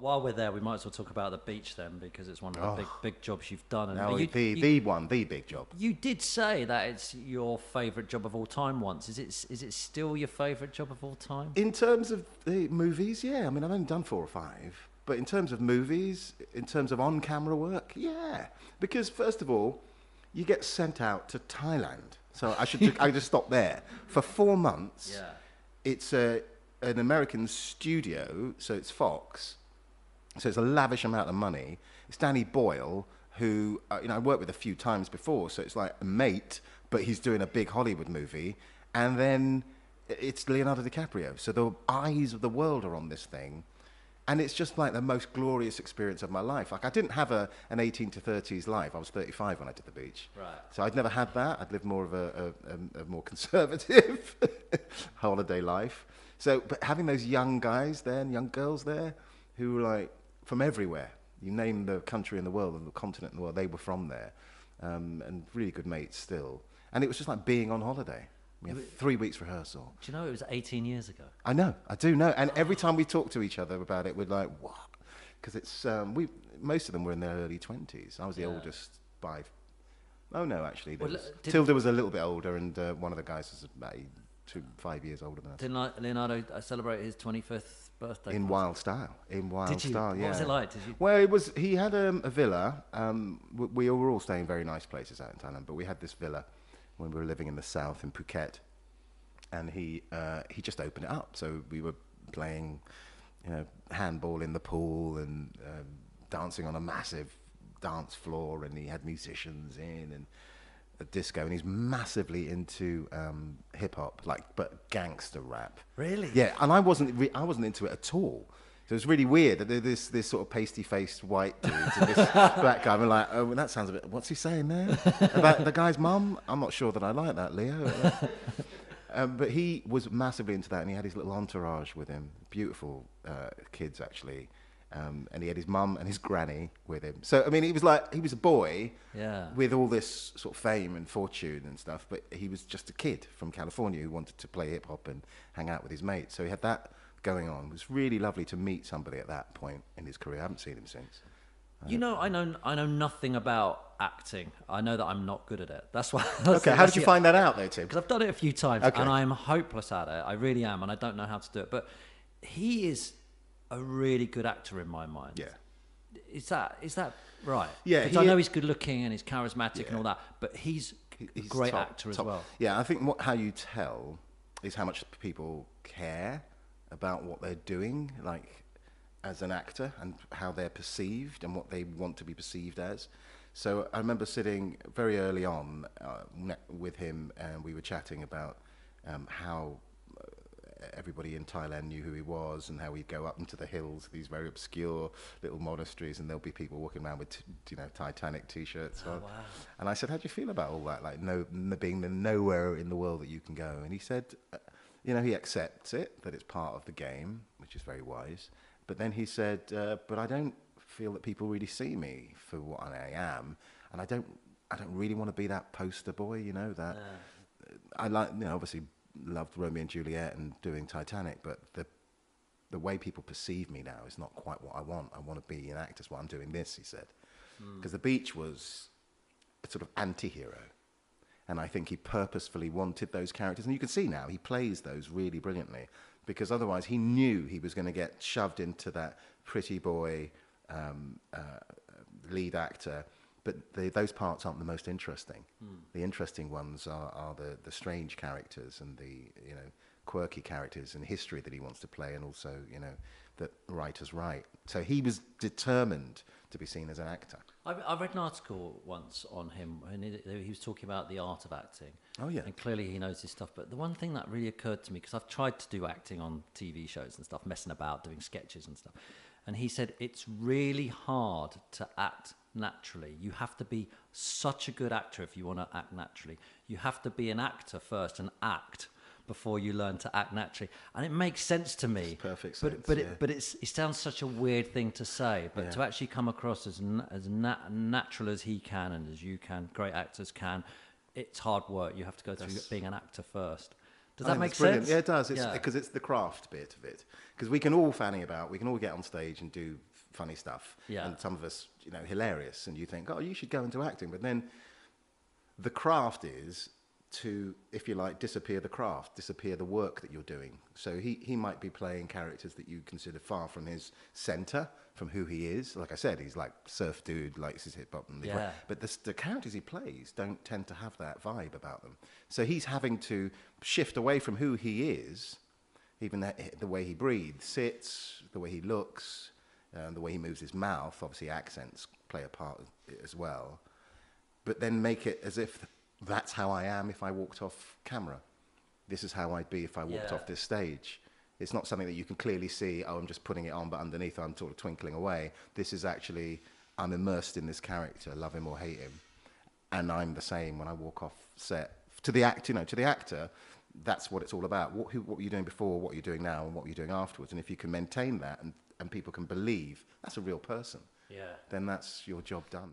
while we're there, we might as well talk about the beach then, because it's one of the big jobs you've done. And No, the big job. You did say that it's your favourite job of all time once. Is it still your favourite job of all time? In terms of the movies, yeah. I mean, I've only done 4 or 5. But in terms of movies, in terms of on-camera work, yeah. Because first of all, you get sent out to Thailand. So I just stop there. For 4 months, Yeah. it's an American studio, so it's Fox. So it's a lavish amount of money. It's Danny Boyle, who I worked with a few times before, so it's like a mate, but he's doing a big Hollywood movie. And then it's Leonardo DiCaprio. So the eyes of the world are on this thing. And it's just like the most glorious experience of my life. Like, I didn't have an 18 to 30s life. I was 35 when I did the beach. Right. So I'd never had that. I'd lived more of a more conservative holiday life. So, but having those young guys there and young girls there who were like from everywhere, you name the country in the world and the continent in the world, they were from there. And really good mates still. And it was just like being on holiday. We had 3 weeks rehearsal. Do you know it was 18 years ago? I know, I do know. And every time we talk to each other about it, we're like, what? Because it's, most of them were in their early 20s. I was the oldest by, oh no, actually. Tilda was a little bit older, and one of the guys was about 5 years older than us. Didn't Leonardo celebrate his 25th birthday? In wild style. In wild style, yeah. What was it like? Well, he had a villa. We were all staying in very nice places out in Thailand, but we had this villa when we were living in the south in Phuket, and he just opened it up. So we were playing, handball in the pool and dancing on a massive dance floor, and he had musicians in and a disco, and he's massively into hip hop, but gangster rap. Really? Yeah, and I wasn't into it at all. So it was really weird that this sort of pasty-faced white dude and this black guy. I'm like, oh, well, that sounds a bit. What's he saying there about the guy's mum? I'm not sure that I like that, Leo. But he was massively into that, and he had his little entourage with him. Beautiful kids, actually. And he had his mum and his granny with him. So, I mean, he was a boy with all this sort of fame and fortune and stuff, but he was just a kid from California who wanted to play hip-hop and hang out with his mates. So he had that going on. It was really lovely to meet somebody at that point in his career. I haven't seen him since. I know nothing about acting. I know that I'm not good at it. That's why. Okay, how did you find that out, though, Tim? Because I've done it a few times, and I'm hopeless at it. I really am, and I don't know how to do it. But he is a really good actor in my mind. Yeah. Is that right? Yeah. Because I know he's good looking and he's charismatic and all that, but he's a great actor as well. Yeah, I think how you tell is how much people care about what they're doing, like as an actor, and how they're perceived and what they want to be perceived as. So I remember sitting very early on with him, and we were chatting about how everybody in Thailand knew who he was, and how he'd go up into the hills, these very obscure little monasteries, and there'll be people walking around with Titanic T-shirts on. Wow. And I said, how do you feel about all that, like being nowhere in the world that you can go? And he said, he accepts it, that it's part of the game, which is very wise. But then he said, but I don't feel that people really see me for what I am, and I don't really want to be that poster boy, that I like, obviously loved Romeo and Juliet and doing Titanic, but the way people perceive me now is not quite what I want. I want to be an actor. That's why I'm doing this, he said. Because the beach was a sort of anti-hero. And I think he purposefully wanted those characters. And you can see now he plays those really brilliantly, because otherwise he knew he was going to get shoved into that pretty boy lead actor. But those parts aren't the most interesting. The interesting ones are the strange characters and the quirky characters and history that he wants to play, and also that writers write. So he was determined to be seen as an actor. I read an article once on him, and he was talking about the art of acting. Oh, yeah. And clearly he knows his stuff. But the one thing that really occurred to me, because I've tried to do acting on TV shows and stuff, messing about, doing sketches and stuff. And he said it's really hard to act naturally. You have to be such a good actor if you want to act naturally. You have to be an actor first and act before you learn to act naturally. And it makes sense to me. It's perfect sense, but it sounds such a weird thing to say, but to actually come across as natural as he can and as you can, great actors can, it's hard work. You have to go through being an actor first. Does that make brilliant. sense? Yeah, it does. Because it's the craft bit of it. Because we can all fanny about, we can all get on stage and do funny stuff. Yeah. And some of us, hilarious. And you think, oh, you should go into acting. But then the craft is to, if you like, disappear the craft, disappear the work that you're doing. So he might be playing characters that you consider far from his centre, from who he is. Like I said, he's like surf dude, likes his hip hop. Yeah. But the characters he plays don't tend to have that vibe about them. So he's having to shift away from who he is, even the way he breathes, sits, the way he looks, the way he moves his mouth. Obviously, accents play a part as well. But then make it as if that's how I am if I walked off camera. This is how I'd be if I walked off this stage. It's not something that you can clearly see, oh, I'm just putting it on, but underneath I'm sort of twinkling away. This is actually, I'm immersed in this character, love him or hate him. And I'm the same when I walk off set. To the actor, that's what it's all about. What were you doing before, what are you doing now, and what are you doing afterwards? And if you can maintain that and people can believe that's a real person, then that's your job done.